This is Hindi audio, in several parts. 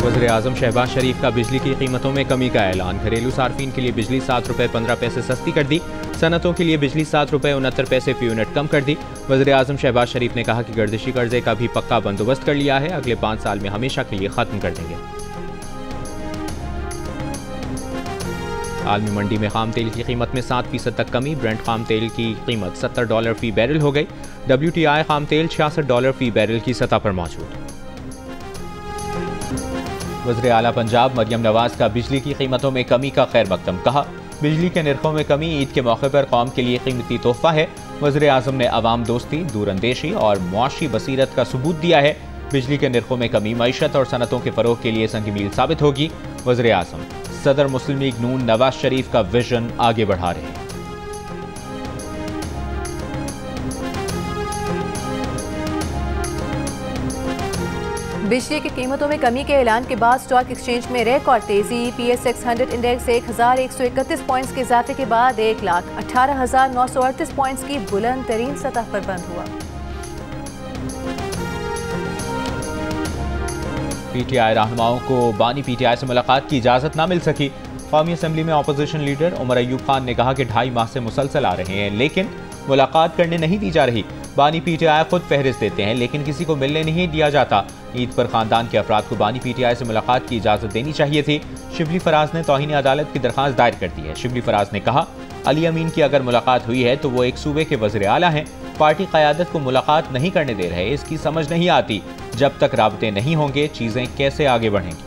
वज़ीर-ए-आज़म शहबाज शरीफ का बिजली की कीमतों में कमी का ऐलान। घरेलू सार्फिन के लिए बिजली 7 रुपये 15 पैसे सस्ती कर दी। सनतों के लिए बिजली 7 रुपये 69 पैसे फी यूनिट कम कर दी। वज़ीर-ए-आज़म शहबाज शरीफ ने कहा कि गर्दिशी कर्जे का भी पक्का बंदोबस्त कर लिया है, अगले 5 साल में हमेशा के लिए खत्म कर देंगे। आलमी मंडी में खाम तेल की कीमत में 7% तक कमी। ब्रेंट खाम तेल की कीमत $70 फी बैरल हो गई। WTI खाम तेल $66 फी बैरल की सतह पर मौजूद। वज़ीर आला पंजाब मरियम नवाज का बिजली की कीमतों में कमी का खैर मकदम। कहा, बिजली के निर्खों में कमी ईद के मौके पर कौम के लिए कीमती तोहफा है। वज़ीर आज़म ने अवाम दोस्ती, दूरअंदेशी और मुआशी बसीरत का सबूत दिया है। बिजली के निर्खों में कमी मईशत और सनतों के फरोग के लिए संग मील साबित होगी। वज़ीर आज़म सदर मुस्लिम लीग नून नवाज शरीफ का विजन आगे बढ़ा रहे हैं। बिजली की कीमतों में कमी के ऐलान के बाद स्टॉक एक्सचेंज में रिकॉर्ड तेजी। PSX 100 इंडेक्स 1131 पॉइंट्स के इजाफे के बाद 1,18,938 पॉइंट्स की बुलंद तरीन सतह पर बंद हुआ। PTI रहनुमाओं को बानी PTI से मुलाकात की इजाज़त ना मिल सकी। कौमी असम्बली में अपोजिशन लीडर उमर अयूब खान ने कहा कि 2.5 माह से मुसलसल आ रहे हैं, लेकिन मुलाकात करने नहीं दी जा रही। बानी PTI खुद फहरिस्त देते हैं, लेकिन किसी को मिलने नहीं दिया जाता। ईद पर खानदान के अफराद को बानी PTI से मुलाकात की इजाज़त देनी चाहिए थी। शिबली फराज ने तौहीन अदालत की दरख्वास्त दायर कर दी है। शिबली फराज ने कहा, अली अमीन की अगर मुलाकात हुई है तो वो एक सूबे के वज़ीर आला हैं, पार्टी क़यादत को मुलाकात नहीं करने दे रहे। इसकी समझ नहीं आती, जब तक राबते नहीं होंगे चीज़ें कैसे आगे बढ़ेंगी।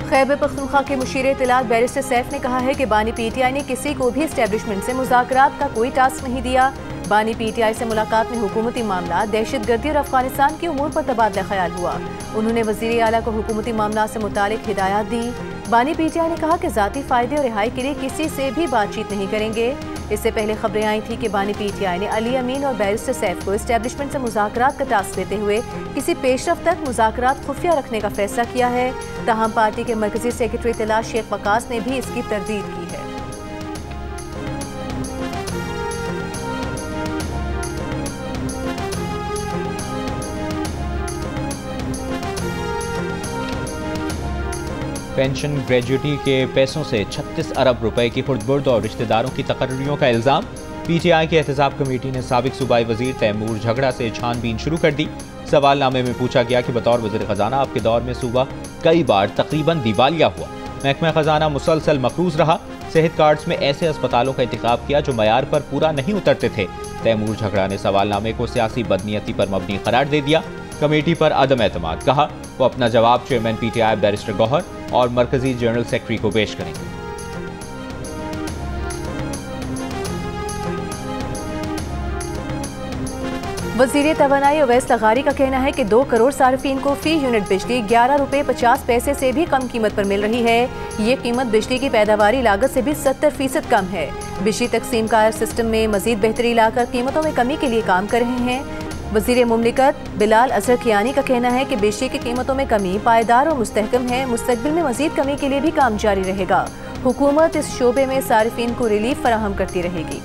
खैबर पख्तूनख्वा के मुशीर इत्तलात बैरिस्टर सैफ ने कहा है कि बानी PTI ने किसी को भी एस्टेब्लिशमेंट से मुज़ाकरात का कोई टास्क नहीं दिया। बानी PTI से मुलाकात में हुकूमती मामला, दहशतगर्दी और अफगानिस्तान के उमूर पर तबादला ख्याल हुआ। उन्होंने वज़ीर आला को हुकूमती मामला से मुतालिक हिदायत दी। बानी PTI ने कहा कि ज़ाती फ़ायदे और रिहाई के लिए किसी से भी बातचीत नहीं करेंगे। इससे पहले खबरें आई थी कि बानी PTI ने अली अमीन और बैरिस्टर सैफ को एस्टेब्लिशमेंट से मुज़ाकरात का टास्क देते हुए किसी पेशरफ तक मुज़ाकरात खुफिया रखने का फैसला किया है। ताहम पार्टी के मरकजी सेक्रेटरी इत्तला शेख वकास ने भी इसकी तरदीद की है। पेंशन ग्रेजुएटी के पैसों से 36 अरब रुपए की खुर्द-बुर्द और रिश्तेदारों की तकर्रियों का इल्ज़ाम। PTI की एहतसाब कमेटी ने साबिक सूबाई वजीर तैमूर झगड़ा से छानबीन शुरू कर दी। सवालनामे में पूछा गया कि बतौर वज़ीर ख़जाना आपके दौर में सूबा कई बार तकरीबन दिवालिया हुआ, महकमा ख़जाना मुसलसल मकरूज रहा, सेहत कार्ड्स में ऐसे अस्पतालों का इंतखाब किया जो मयार पर पूरा नहीं उतरते थे। तैमूर झगड़ा ने सवालनामे को सियासी बदनीयती पर मबनी करार दे दिया। कमेटी पर अदम एतमाद, कहा वो अपना जवाब चेयरमैन PTI बैरिस्टर गौहर और मरकजी जनरल सेक्रेटरी को पेश करेंगे। वज़ीर तवानाई अवैस लगारी का कहना है कि 2 करोड़ सार्फिन को फी यूनिट बिजली 11 रुपये 50 पैसे से भी कम कीमत पर मिल रही है। ये कीमत बिजली की पैदावारी लागत से भी 70% कम है। बिजली तकसीम कार सिस्टम में मजीद बेहतरी लाकर कीमतों में कमी के लिए काम कर रहे हैं। वज़ीर मुमलिकत बिलाल अजहर कियानी का कहना है कि बिजली की कीमतों में कमी पायदार और मुस्तहकम है। मुस्तकबिल में मजीद कमी के लिए भी काम जारी रहेगा। हुकूमत इस शोबे में सार्फिन को रिलीफ फराहम करती रहेगी।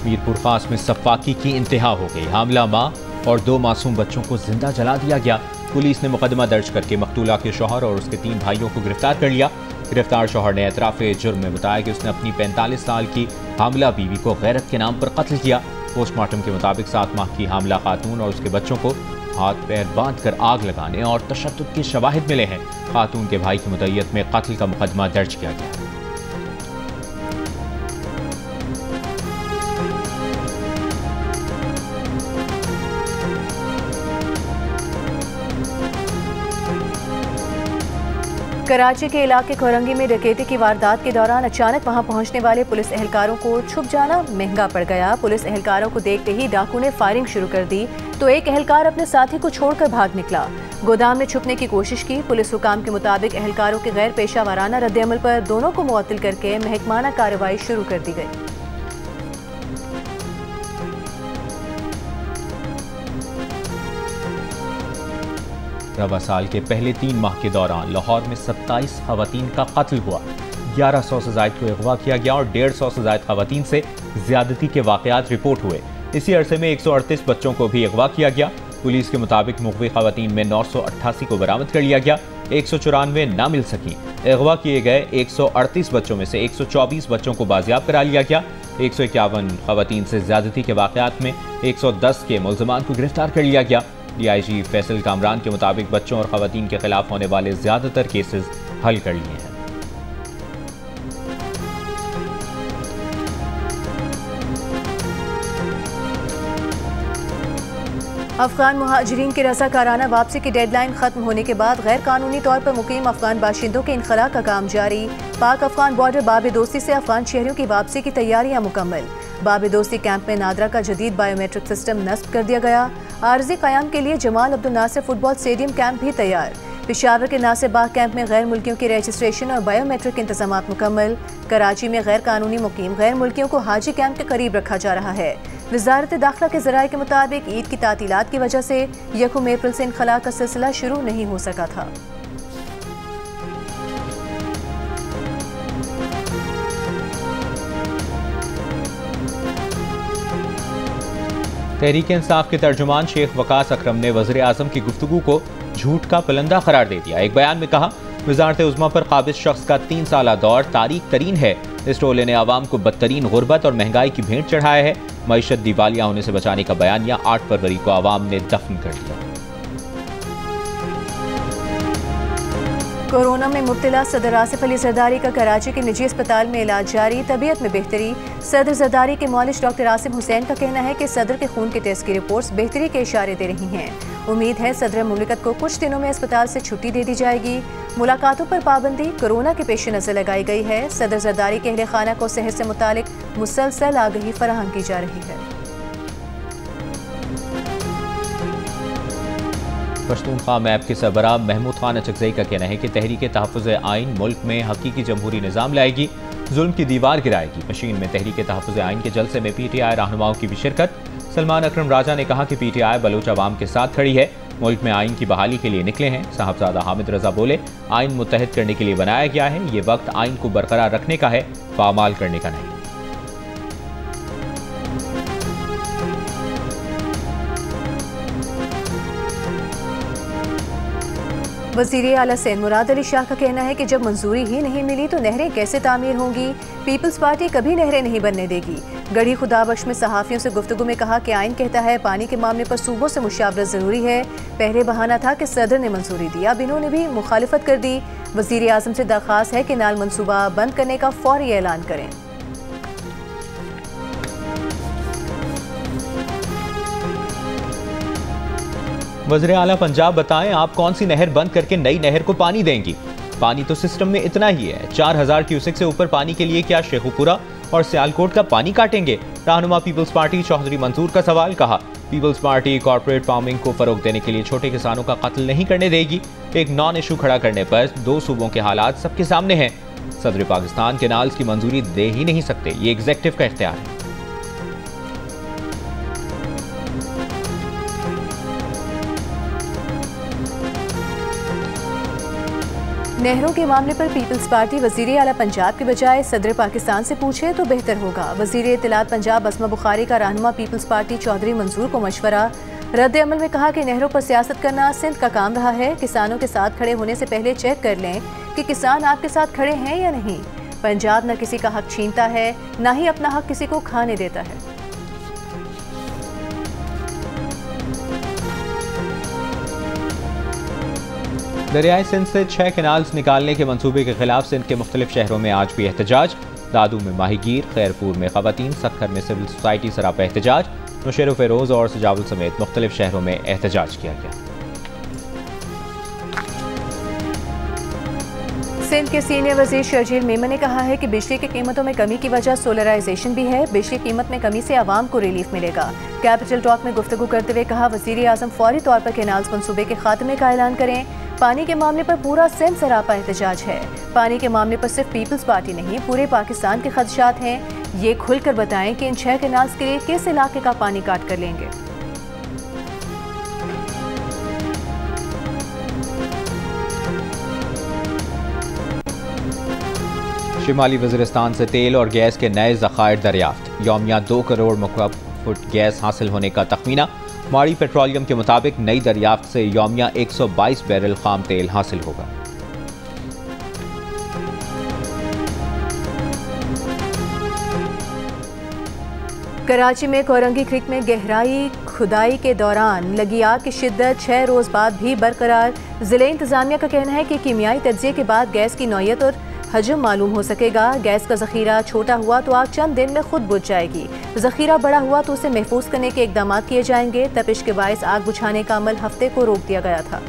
मीरपुर खास में सफाकी की इंतहा हो गई। हामला मां और 2 मासूम बच्चों को जिंदा जला दिया गया। पुलिस ने मुकदमा दर्ज करके मकतूला के शौहर और उसके 3 भाइयों को गिरफ्तार कर लिया। गिरफ्तार शौहर ने एतराफ़े जुर्म में बताया कि उसने अपनी 45 साल की हामला बीवी को गैरत के नाम पर कत्ल किया। पोस्टमार्टम के मुताबिक 7 माह की हामला खातून और उसके बच्चों को हाथ पैर बांध कर आग लगाने और तशद्दुद के शवाहिद मिले हैं। खातून के भाई की मुद्दत में कत्ल का मुकदमा दर्ज किया गया है। कराची के इलाके कोरंगी में डकैती की वारदात के दौरान अचानक वहां पहुंचने वाले पुलिस एहलकारों को छुप जाना महंगा पड़ गया। पुलिस एहलकारों को देखते ही डाकू ने फायरिंग शुरू कर दी तो एक एहलकार अपने साथी को छोड़कर भाग निकला। गोदाम में छुपने की कोशिश की। पुलिस हुकाम के मुताबिक एहलकारों के गैर पेशा वाराना रद्दअमल पर दोनों को मुअत्तल करके महकमाना कार्रवाई शुरू कर दी गई। रवा साल के पहले 3 माह के दौरान लाहौर में 27 खवातीन का कत्ल हुआ, 1100 से ज़ायद को अगवा किया गया और 150 से ज़ायद खवातीन से ज्यादती के वाक़यात रिपोर्ट हुए। इसी अरसे में 138 बच्चों को भी अगवा किया गया। पुलिस के मुताबिक मुग़वी खवातीन में 988 को बरामद कर लिया गया, 194 ना मिल सकी। अगवा किए गए 138 बच्चों में से 124 बच्चों को बाजियाब करा लिया गया। 151 खवातीन से ज्यादती के वाक़यात में 110 के मुल्ज़िमान को गिरफ्तार कर लिया गया। DIG फैसल कामरान के मुताबिक बच्चों और खवातीन के खिलाफ होने वाले ज्यादातर केसेस हल कर लिए हैं। अफगान मुहाजिरीन की रज़ाकाराना वापसी की डेडलाइन खत्म होने के बाद गैर कानूनी तौर पर मुकीम अफगान बाशिंदों के इनखला का काम जारी। पाक अफगान बॉर्डर बाब दोस्ती से अफगान शहरियों की वापसी की तैयारियां मुकम्मल। बाब दोस्ती कैंप में नादरा का जदीद बायोमेट्रिक सिस्टम नस्ब कर दिया गया। आर्जी क़याम के लिए Gamal Abdel Nasser football stadium camp भी तैयार। पेशावर के नासिर बाग कैंप में गैर मुल्कियों की रजिस्ट्रेशन और बायोमेट्रिक इंतजाम मुकम्मल। कराची में गैर कानूनी मुकीम गैर मुल्कियों को हाजी कैंप के करीब रखा जा रहा है। वज़ारत दाखिला के ज़राए के मुताबिक ईद की तातीलात की वजह से 1 अप्रैल से इनखला का सिलसिला शुरू नहीं हो सका था। तहरीक इंसाफ के तर्जुमान शेख वकास अकरम ने वज़ीर आज़म की गुफ्तगू को झूठ का पलंदा करार दे दिया। एक बयान में कहा, वज़ारत उज़्मा पर काबिज शख्स का 3 साला दौर तारीख तरीन है। इस टोले ने आवाम को बदतरीन गुर्बत और महंगाई की भेंट चढ़ाया है। मईशत दिवालिया होने से बचाने का बयानिया 8 फरवरी को आवाम ने दफन कर दिया। कोरोना में मुब्तला सदर आसिफ अली जरदारी का कराची के निजी अस्पताल में इलाज जारी, तबीयत में बेहतरी। सदर जरदारी के मौलिश डॉक्टर आसिम हुसैन का कहना है कि सदर के खून के टेस्ट की रिपोर्ट्स बेहतरी के इशारे दे रही हैं। उम्मीद है सदर मुमलिकत को कुछ दिनों में अस्पताल से छुट्टी दे दी जाएगी। मुलाकातों पर पाबंदी कोरोना के पेश नज़र लगाई गई है। सदर जरदारी के अहले खाना को सेहत से मुतालिक मुसलसल आगही फराहम की जा रही है। पश्तूनख्वा मैप के सरबराह महमूद खान अचकज़ई का कहना है कि तहरीक तहफ़्फ़ुज़ आइन मुल्क में हकीकी जमहूरी निज़ाम लाएगी, जुल्म की दीवार गिराएगी। मशीन में तहरीक तहफ़्फ़ुज़ आइन के जलसे में PTI रहनुमाओं की भी शिरकत। सलमान अकरम राजा ने कहा कि PTI बलोच अवाम के साथ खड़ी है, मुल्क में आइन की बहाली के लिए निकले हैं। साहबजादा हामिद रजा बोले, आइन मुत्तहद करने के लिए बनाया गया है, ये वक्त आइन को बरकरार रखने का है, पामाल करने का नहीं। वज़ीर आला सिंध मुराद अली शाह का कहना है कि जब मंजूरी ही नहीं मिली तो नहरें कैसे तामीर होंगी। पीपल्स पार्टी कभी नहरें नहीं बनने देगी। गढ़ी खुदाबख्श में सहाफ़ियों से गुफ्तगू में कहा कि आइन कहता है पानी के मामले पर सूबों से मुशावरत ज़रूरी है। पहले बहाना था कि सदर ने मंजूरी दी, अब इन्होंने भी मुखालिफत कर दी। वज़ीर आज़म से दरख्वास्त है कि नाल मनसूबा बंद करने का फौरी ऐलान करें। वज़ीर आला पंजाब बताएं, आप कौन सी नहर बंद करके नई नहर को पानी देंगी? पानी तो सिस्टम में इतना ही है। 4000 क्यूसेक से ऊपर पानी के लिए क्या शेखुपुरा और सियालकोट का पानी काटेंगे? रहनुमा पीपल्स पार्टी चौधरी मंसूर का सवाल। कहा, पीपल्स पार्टी कॉर्पोरेट फार्मिंग को फरोग देने के लिए छोटे किसानों का कत्ल नहीं करने देगी। एक नॉन इशू खड़ा करने पर 2 सूबों के हालात सबके सामने हैं। सदर पाकिस्तान केनाल्स की मंजूरी दे ही नहीं सकते, ये एग्जेक्टिव का इख्तियार है। नहरों के मामले पर पीपल्स पार्टी वज़ीर आला पंजाब के बजाय सदर पाकिस्तान से पूछे तो बेहतर होगा। वज़ीर इत्तलात पंजाब अस्मा बुखारी का रहनुमा पीपल्स पार्टी चौधरी मंसूर को मशवरा। रद्द अमल में कहा कि नहरों पर सियासत करना सिंध का काम रहा है। किसानों के साथ खड़े होने से पहले चेक कर लें कि किसान आपके साथ खड़े हैं या नहीं। पंजाब न किसी का हक छीनता है, न ही अपना हक किसी को खाने देता है। दरियाई सिंध से 6 कैनाल्स निकालने के मंसूबे के खिलाफ सिंध के मुख्तलिफ शहरों में आज भी एहतजाज। दादू में माहीगीर, खैरपुर में खवातीन, सक्खर में सिविल सोसाइटी सरापा एहतजाज। नौशेर फेरोज और सजावल समेत मुख्तलिफ शहरों में एहतजाज किया गया। सिंध के सीनियर वजीर शर्जील मेमन ने कहा है कि बिजली की कीमतों में कमी की वजह सोलराइजेशन भी है। बिजली कीमत में कमी से आवाम को रिलीफ मिलेगा। कैपिटल टॉक में गुफ्तगू करते हुए कहा, वज़ीर आज़म फौरी तौर पर कैनाल्स मंसूबे के खात्मे का ऐलान करें। पानी के मामले पर पूरा सिंध सरापा एहतजाज है। पानी के मामले पर सिर्फ पीपल्स पार्टी नहीं, पूरे पाकिस्तान के खदशात हैं। ये खुलकर बताएं कि इन 6 कैनाल्स के लिए किस इलाके का पानी काट कर लेंगे। शिमाली वज़ीरिस्तान से तेल और गैस के नए ज़खायर दरियाफ्त। यौमिया 2 करोड़ मुकअब फुट गैस हासिल होने का तखमीना। माड़ी पेट्रोलियम के मुताबिक नई दरियाफ्त से यौमिया 122 बैरल खाम तेल हासिल होगा। कराची में कोरंगी क्रीक में गहराई खुदाई के दौरान लगी आग की शिद्दत 6 रोज बाद भी बरकरार। जिले इंतजामिया का कहना है कि कीमियाई तज्जिए के बाद गैस की नौयत और हजम मालूम हो सकेगा। गैस का जखीरा छोटा हुआ तो आग चंद दिन में खुद बुझ जाएगी, जखीरा बड़ा हुआ तो उसे महफूज करने के इकदाम किए जाएंगे। तपिश के बायस आग बुझाने का अमल हफ्ते को रोक दिया गया था।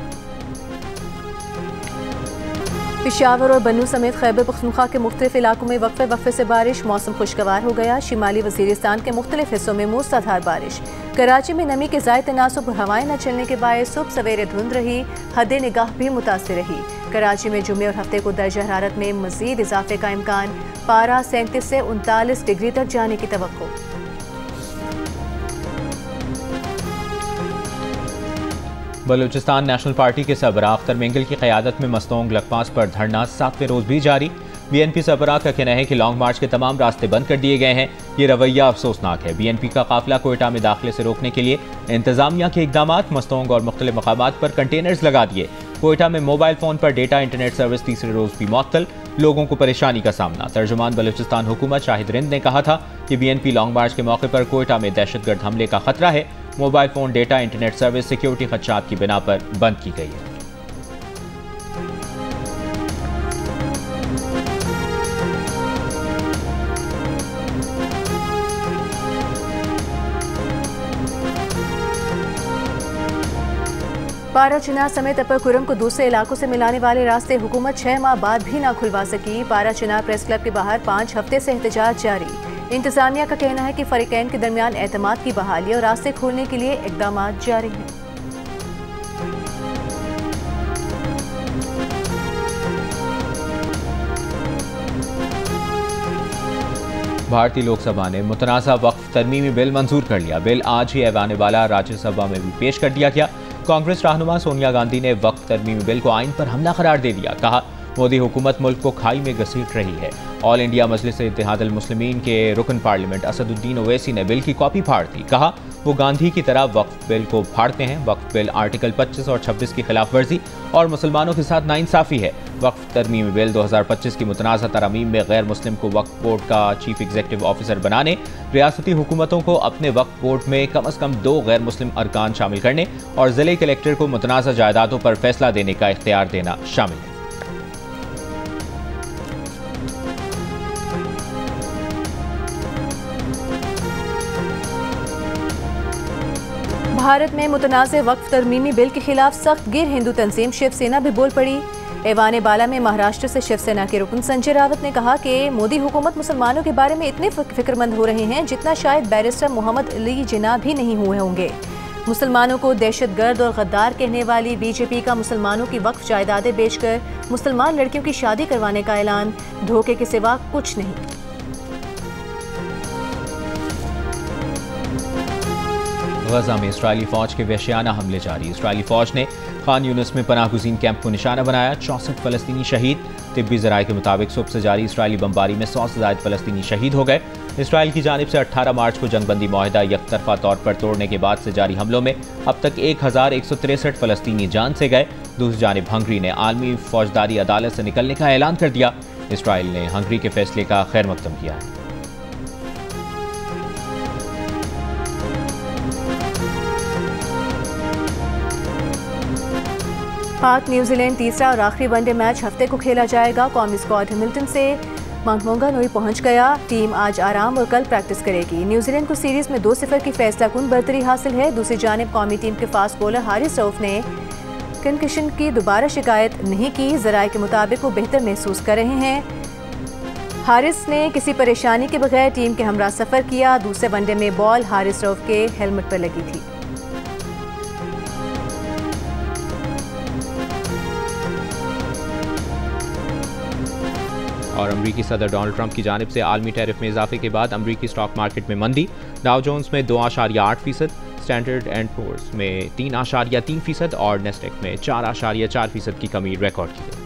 पेशावर और बन्नू समेत खैबर पख्तूनख्वा के मुख्तलिफ इलाकों में वक्फे से बारिश। मौसम खुशगवार हो गया। शिमाली वज़ीरिस्तान के मुख्तलिफ हिस्सों में मूसलाधार बारिश। कराची में नमी के ज़ायद तनासुब और हवाएं न चलने के बायस सुबह सवेरे धुंध रही, हद निगाह भी मुतासिर रही। कराची में जुमे और हफ्ते को दर्जा हरारत में मज़ीद इजाफे का इम्कान। पारा 37 से 39 डिग्री तक जाने की तवक्को। बलूचिस्तान नेशनल पार्टी के सरबराह अख्तर मेंगल की क़यादत में मस्तोंग लकपास पर धरना 7वें रोज भी जारी। BNP सरबराह का कहना है कि लॉन्ग मार्च के तमाम रास्ते बंद कर दिए गए हैं। ये रवैया अफसोसनाक है। BNP का काफिला कोयटा में दाखिले से रोकने के लिए इंतजामिया के इकदामात। मस्तोंग और मुख्तलिफ मकामात पर कंटेनर्स लगा दिए। कोयटा में मोबाइल फोन पर डेटा इंटरनेट सर्विस तीसरे रोज भी मुअत्तल, लोगों को परेशानी का सामना। तर्जुमान बलूचिस्तान हुकूमत शाहिद रिंद ने कहा था कि BNP लॉन्ग मार्च के मौके पर कोयटा में दहशतगर्द हमले का खतरा है। Mobile phone data internet service security खदशात की बिना पर बंद की गई है। पारा चिनार समेत अपर कुरम को दूसरे इलाकों से मिलाने वाले रास्ते हुकूमत 6 माह बाद भी ना खुलवा सकी। पारा चिनार प्रेस क्लब के बाहर 5 हफ्ते से एहतजाज जारी। इंतजामिया का कहना है कि फरीकैन के दरमियान एतमाद की बहाली और रास्ते खोलने के लिए इकदाम जारी हैं। भारतीय लोकसभा ने मुतनाज़ा वक्फ तरमीमी बिल मंजूर कर लिया। बिल आज ही ऐवान बाला राज्यसभा में भी पेश कर दिया गया। कांग्रेस रहनुमा सोनिया गांधी ने वक्फ तरमीमी बिल को आइन पर हमला करार दे दिया। कहा, मोदी हुकूमत मुल्क को खाई में घसीट रही है। ऑल इंडिया मजलिस इत्तेहादुल मुस्लिमीन के रुकन पार्लियामेंट असदुद्दीन ओवैसी ने बिल की कॉपी फाड़ दी। कहा, वो गांधी की तरह वक्फ बिल को फाड़ते हैं। वक्फ बिल आर्टिकल 25 और 26 की खिलाफ वर्जी और मुसलमानों के साथ नाइंसाफी है। वक्फ तरमीमी बिल 2025 की मुतनाज़ा तरमीम में गैर मुस्लिम को वक्फ बोर्ड का चीफ एग्जीक्यूटिव ऑफिसर बनाने, रियासती हुकूमतों को अपने वक्फ बोर्ड में कम अज़ कम 2 गैर मुस्लिम अरकान शामिल करने और ज़िले कलेक्टर को मुतनाज़ा जायदादों पर फैसला देने का इख्तियार देना शामिल है। भारत में मुतनाज़ वक्फ तरमीमी बिल के खिलाफ सख्त गिर हिंदू तंजीम शिवसेना भी बोल पड़ी। ऐवान बाला में महाराष्ट्र से शिवसेना के रुकन संजय रावत ने कहा कि मोदी हुकूमत मुसलमानों के बारे में इतने फिक्रमंद हो रहे हैं जितना शायद बैरिस्टर मोहम्मद अली जिन्ना भी नहीं हुए होंगे। मुसलमानों को दहशतगर्द और गद्दार कहने वाली बीजेपी का मुसलमानों की वक्फ जायदादें बेचकर मुसलमान लड़कियों की शादी करवाने का ऐलान धोखे के सिवा कुछ नहीं। गजा में इस्राइली फौज के वहशियाना हमले जारी। इस्राइली फौज ने खान यूनिस में पनाह गुज़ीन कैंप को निशाना बनाया। 64 फ़लस्तीनी शहीद। तिब्बी ज़राए के मुताबिक सुबह से जारी इस्राइली बमबारी में 100 से ज़ायद फ़लस्तीनी शहीद हो गए। इसराइल की जानिब से 18 मार्च को जंगबंदी मुआहिदा यकतरफा तौर पर तोड़ने के बाद से जारी हमलों में अब तक 1163 फ़लस्तीनी जान से गए। दूसरी जानिब हंगरी ने आलमी फौजदारी अदालत से निकलने का ऐलान कर दिया। इसराइल ने हंगरी के फैसले का खैर मकदम किया है। पाक न्यूजीलैंड तीसरा और आखिरी वनडे मैच हफ्ते को खेला जाएगा। कौमी स्क्वाड हैमिल्टन से माउंटमोंगानुई पहुंच गया। टीम आज आराम और कल प्रैक्टिस करेगी। न्यूजीलैंड को सीरीज में 2-0 की फैसला कुन बर्तरी हासिल है। दूसरी जानिब कौमी टीम के फास्ट बॉलर हारिस रऊफ ने कंकशन की दोबारा शिकायत नहीं की। ज़राए के मुताबिक वो बेहतर महसूस कर रहे हैं। हारिस ने किसी परेशानी के बगैर टीम के हमरा सफ़र किया। दूसरे वनडे में बॉल हारिस रऊफ के हेलमेट पर लगी थी। और अमरीकी सदर डोनाल्ड ट्रंप की जानिब से आलमी टैरिफ में इजाफे के बाद अमरीकी स्टॉक मार्केट में मंदी। डाउ जोन्स में 2.8%, स्टैंडर्ड एंड पुअर्स में 3.3% और नेस्डेक में 4.4% की कमी रिकॉर्ड की गई।